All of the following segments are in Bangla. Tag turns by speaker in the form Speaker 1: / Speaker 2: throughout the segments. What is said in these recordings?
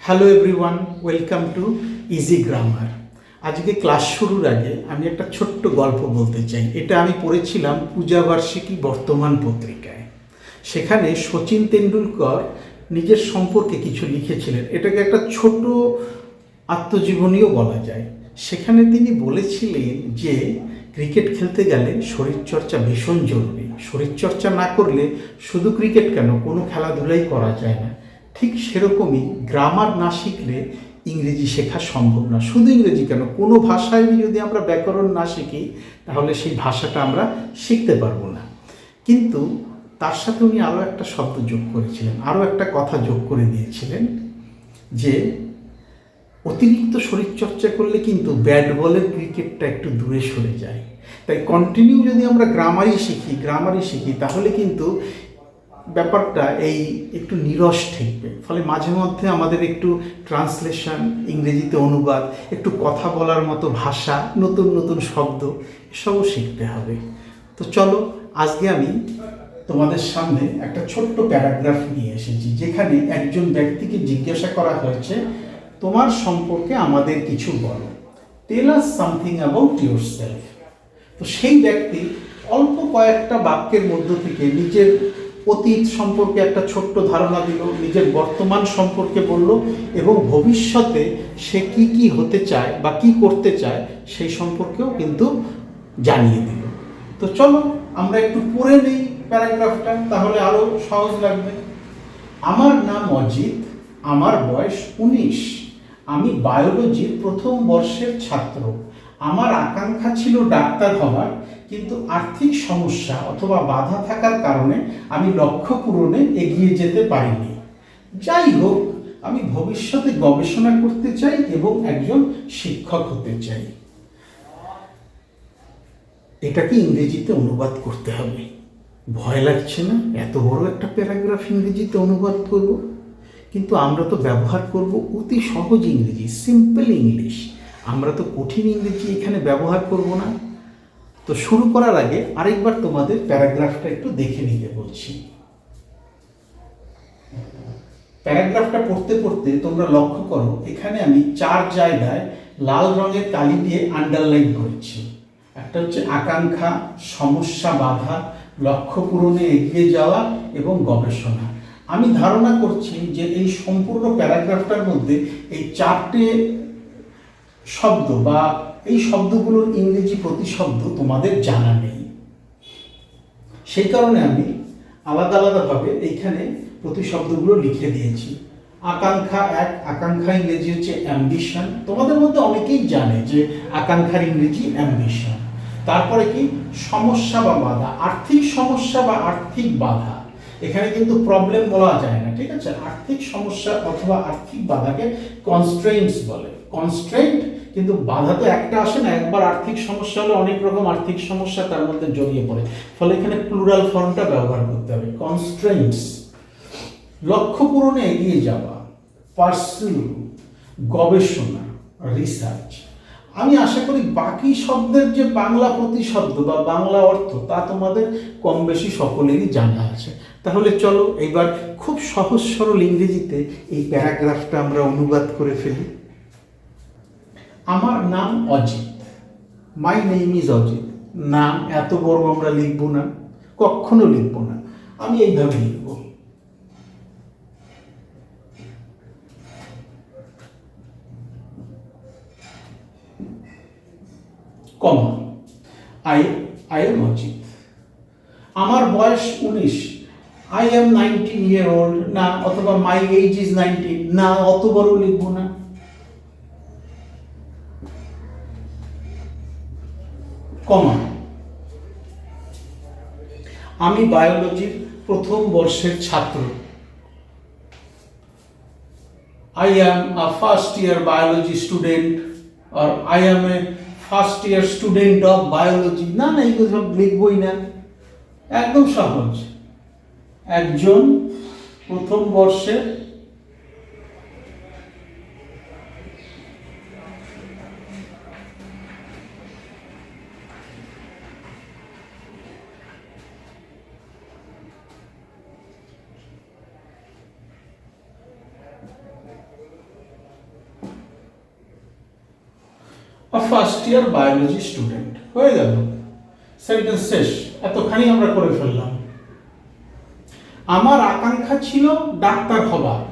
Speaker 1: Hello everyone, welcome to easy grammar. আজকে ক্লাস শুরুর আগে আমি একটা ছোট্ট গল্প বলতে চাই। এটা আমি পড়েছিলাম পূজাবার্ষিকী বর্তমান পত্রিকায়। সেখানে শচীন তেন্ডুলকর নিজের সম্পর্কে কিছু লিখেছিলেন। এটাকে একটা ছোট আত্মজীবনীও বলা যায়। সেখানে তিনি বলেছিলেন যে ক্রিকেট খেলতে গেলে শরীরচর্চা ভীষণ জরুরি। শরীরচর্চা না করলে শুধু ক্রিকেট কেন, কোনো খেলাধুলাই করা যায় না। ঠিক সেরকমই গ্রামার না শিখলে ইংরেজি শেখা সম্ভব না। শুধু ইংরেজি কেন, কোনো ভাষায় যদি আমরা ব্যাকরণ না শিখি তাহলে সেই ভাষাটা আমরা শিখতে পারবো না। কিন্তু তার সাথে উনি আরও একটা শব্দ যোগ করেছিলেন, আরও একটা কথা যোগ করে দিয়েছিলেন যে অতিরিক্ত শরীরচর্চা করলে কিন্তু ব্যাট বলের ক্রিকেটটা একটু দূরে সরে যায়। তাই কন্টিনিউ যদি আমরা গ্রামারই শিখি তাহলে কিন্তু ব্যাপারটা এই একটু নিরস ঠেকবে। ফলে মাঝে মধ্যে আমাদের একটু ট্রান্সলেশন, ইংরেজিতে অনুবাদ, একটু কথা বলার মতো ভাষা, নতুন নতুন শব্দ এসবও শিখতে হবে। তো চলো, আজকে আমি তোমাদের সামনে একটা ছোট্ট প্যারাগ্রাফ নিয়ে এসেছি, যেখানে একজন ব্যক্তিকে জিজ্ঞাসা করা হয়েছে, তোমার সম্পর্কে আমাদের কিছু বলো, টেল আস সামথিং অ্যাবাউট ইয়োরসেলফ। তো সেই ব্যক্তি অল্প কয়েকটা বাক্যের মধ্য থেকে নিজের অতীত সম্পর্কে একটা ছোট্ট ধারণা দিল, নিজের বর্তমান সম্পর্কে বলল এবং ভবিষ্যতে সে কি কি হতে চায় বা কি করতে চায় সেই সম্পর্কেও কিন্তু জানিয়ে দিল। তো চলো আমরা একটু পড়ে নিই প্যারাগ্রাফটা, তাহলে আরও সহজ লাগবে। আমার নাম অজিত, আমার বয়স 19, আমি বায়োলজির প্রথম বর্ষের ছাত্র। আমার আকাঙ্ক্ষা ছিল ডাক্তার হওয়ার, কিন্তু আর্থিক সমস্যা অথবা বাধা থাকার কারণে আমি লক্ষ্য পূরণে এগিয়ে যেতে পারিনি। যাই হোক, আমি ভবিষ্যতে গবেষণা করতে চাই এবং একজন শিক্ষক হতে চাই। এটাকে ইংরেজিতে অনুবাদ করতে হবে। ভয় লাগছে না? এত বড় একটা প্যারাগ্রাফ ইংরেজিতে অনুবাদ করব। কিন্তু আমরা তো ব্যবহার করব অতি সহজ ইংরেজি, সিম্পল ইংলিশ। আমরা তো কঠিন ইংরেজি এখানে ব্যবহার করব না। তো শুরু করার আগে আরেকবার তোমাদের প্যারাগ্রাফটা একটু দেখে নিতে বলছি। প্যারাগ্রাফটা পড়তে পড়তে তোমরা লক্ষ্য করো, এখানে আমি 4 জায়গায় লাল রঙের কালি দিয়ে আন্ডারলাইন করেছি। একটা হচ্ছে আকাঙ্ক্ষা, সমস্যা, বাধা, লক্ষ্য পূরণে এগিয়ে যাওয়া এবং গবেষণা। আমি ধারণা করছি যে এই সম্পূর্ণ প্যারাগ্রাফটার মধ্যে এই 4টে শব্দ বা এই শব্দগুলোর ইংরেজি প্রতিশব্দ তোমাদের জানা নেই। সেই কারণে আমি আলাদা আলাদাভাবে এইখানে প্রতিশব্দগুলো লিখে দিয়েছি। আকাঙ্ক্ষা 1, আকাঙ্ক্ষা ইংরেজি হচ্ছে অ্যাম্বিশন। তোমাদের মধ্যে অনেকেই জানে যে আকাঙ্ক্ষার ইংরেজি অ্যাম্বিশন। তারপরে কি? সমস্যা বা বাধা, আর্থিক সমস্যা বা আর্থিক বাধা। এখানে কিন্তু প্রবলেম বলা যায় না, ঠিক আছে? আর্থিক সমস্যা অথবা আর্থিক বাধাকে কনস্ট্রেইনটস বলে। কনস্ট্রেইনট, কিন্তু বাধা তো একটা আসে না। একবার আর্থিক সমস্যা হলে অনেক রকম আর্থিক সমস্যা তার মধ্যে জড়িয়ে পড়ে। ফলে এখানে প্লুরাল ফর্মটা ব্যবহার করতে হবে, কনস্ট্রেইনটস। লক্ষ্য পূরণে এগিয়ে যাওয়া, পার্সু, গবেষণা, রিসার্চ। আমি আশা করি বাকি শব্দের যে বাংলা প্রতিশব্দ বা বাংলা অর্থ তা তোমাদের কম বেশি সকলেরই জানা আছে। তাহলে চলো এইবার খুব সহজ সরল ইংরেজিতে এই প্যারাগ্রাফটা আমরা অনুবাদ করে ফেলি। আমার নাম Ajit, my name is Ajit. নাম এত বড় আমরা লিখবো না, কখনো লিখবো না। আমি এইভাবে লিখব, কমা, আই এম অজিত। আমার বয়স 19, আই এম 19 year old না, অথবা মাই এজ ইজ 19 না, অত বড় লিখবো না। কমা, আমি বায়োলজির প্রথম বর্ষের ছাত্র। I am a first year biology student or I am a first year student of biology। না না, এইগুলো সব লিখবই না, একদম সহজ। একজন প্রথম বর্ষের ফার্স্ট ইয়ার বায়োলজি স্টুডেন্ট। হয়ে গেল, সেন্টেন্স শেষ। এতখানি আমরা করে ফেললাম। আমার আকাঙ্ক্ষা ছিল ডাক্তার হবার।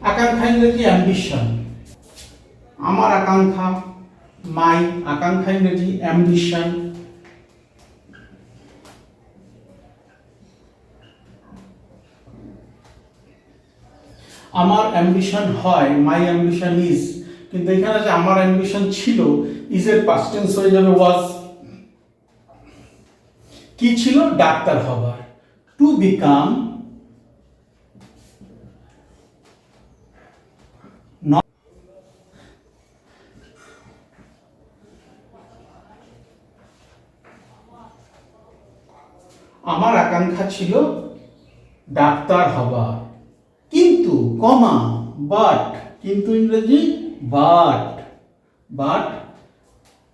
Speaker 1: আকাঙ্ক্ষা ইংরেজি অ্যাম্বিশন। আমার আকাঙ্ক্ষা, মাই, আকাঙ্ক্ষা ইংরেজি অ্যাম্বিশন। আমার অ্যাম্বিশন হয়, মাই অ্যাম্বিশন ইজ, কিন্তু এখানে যে আমার অ্যাম্বিশন ছিল, ইজ এর পাস্ট টেন্স হয়ে যাবে ওয়াজ। কি ছিল? ডাক্তার হবার। টু বিকাম, আমার আকাঙ্ক্ষা ছিল ডাক্তার হবার, কিন্তু কমা বাট, কিন্তু ইংরেজি বাট, বাট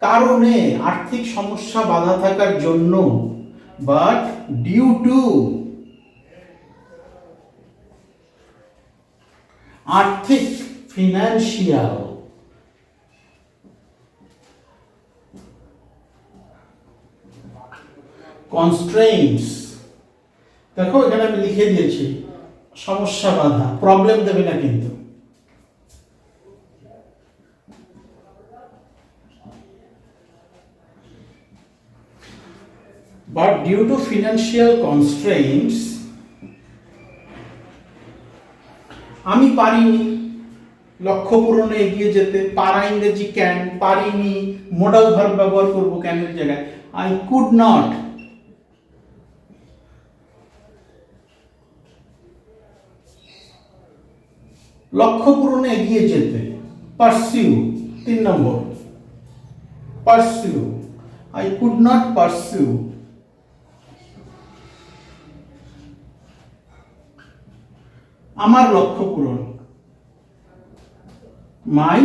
Speaker 1: কারণে, আর্থিক সমস্যা বাধা থাকার জন্য, বাট ডিউ টু আর্থিক, ফিনান্সিয়াল, কনস্ট্রেইনটস। দেখো এখানে আমি লিখে দিয়েছি সমস্যা বাধা, প্রবলেম দেবে না কিন্তু। But due to financial constraints, আমি পারিনি লক্ষ্য পূরণে এগিয়ে যেতে। পারা ইংরেজি ক্যান, পারিনি মোডাল ভার্ব ব্যবহার করব ক্যানের জায়গায়। আই কুড নট, লক্ষ্য পূরণে এগিয়ে যেতে। Pursue, 3 number, pursue, I could not pursue. আমার লক্ষ্য পূরণ, মাই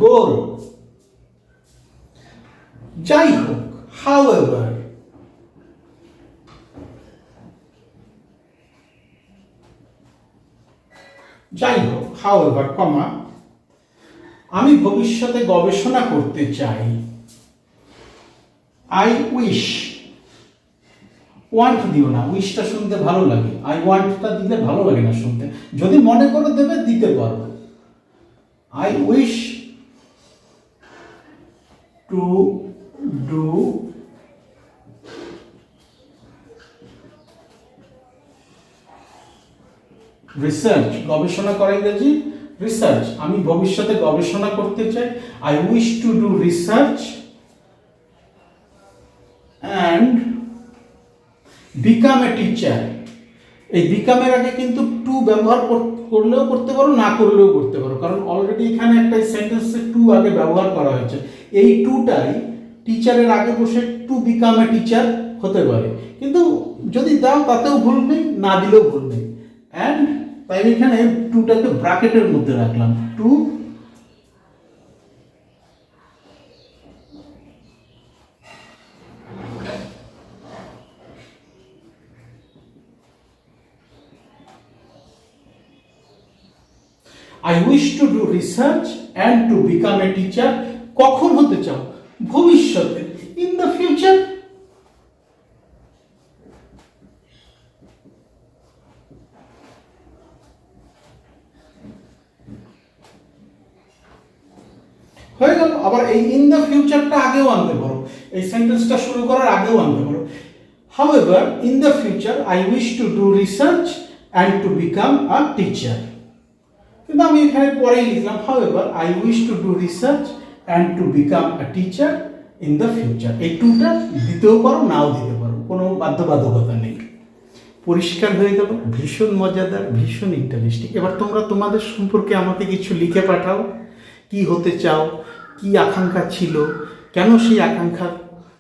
Speaker 1: গোল। যাই হোক, হাউএভার, যাই হোক, হাউএভার, কমা, আমি ভবিষ্যতে গবেষণা করতে চাই। আই উইশ, ওয়ান্ট দিও না, উইশটা শুনতে ভালো লাগে, আই ওয়ান্টটা দিলে ভালো লাগে না শুনতে। যদি মনে করে দেবে দিতে পারো। I wish to do research, গবেষণা করা ইংরেজি রিসার্চ। আমি ভবিষ্যতে গবেষণা করতে চাই। I wish to do research and become a teacher. এই বিকামের আগে কিন্তু টু ব্যবহার করলেও করতে পারো, না করলেও করতে পারো, কারণ অলরেডি এখানে একটা সেন্টেন্সে টু আগে ব্যবহার করা হয়েছে। এই টুটাই টিচারের আগে বসে টু বিকাম এ টিচার হতে পারে, কিন্তু যদি দাও তাতেও ভুল নেই, না দিলেও ভুল নেই। অ্যান্ড তাই এখানে টুটাকে ব্র্যাকেটের মধ্যে রাখলাম, two I wish to do research and to become a teacher. কখন হতে চাও? ভবিষ্যতে, in the future. হয়ে গেল। আবার এই ইন দ্য ফিউচারটা আগেও আনতে পারো, এই সেন্টেন্সটা শুরু করার আগেও আনতে পারো। However, in the future, I wish to do research and to become a teacher. কিন্তু আমি এখানে পরেই লিখলাম, however, I wish to do research and to become a teacher in the future. এই টুটা দিতেও পারো, নাও দিতে পারো, কোনো বাধ্যবাধকতা নেই। পরিষ্কার হয়ে গেল, ভীষণ মজাদার, ভীষণ ইন্টারেস্টিং। এবার তোমরা তোমাদের সম্পর্কে আমাকে কিছু লিখে পাঠাও। কি হতে চাও, কি আকাঙ্ক্ষা ছিল, কেন সেই আকাঙ্ক্ষা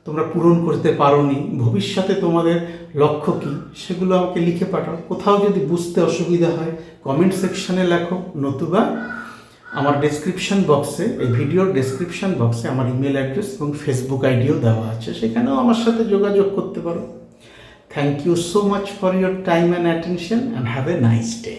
Speaker 1: তোমরা পূরণ করতে পারোনি, ভবিষ্যতে তোমাদের লক্ষ্য কী, সেগুলো আমাকে লিখে পাঠাও। কোথাও যদি বুঝতে অসুবিধা হয় কমেন্ট সেকশানে লেখো, নতুবা আমার ডেসক্রিপশন বক্সে, এই ভিডিওর ডেসক্রিপশন বক্সে আমার ইমেল অ্যাড্রেস এবং ফেসবুক আইডিও দেওয়া আছে, সেখানেও আমার সাথে যোগাযোগ করতে পারো। Thank you so much for your time and attention and have a nice day.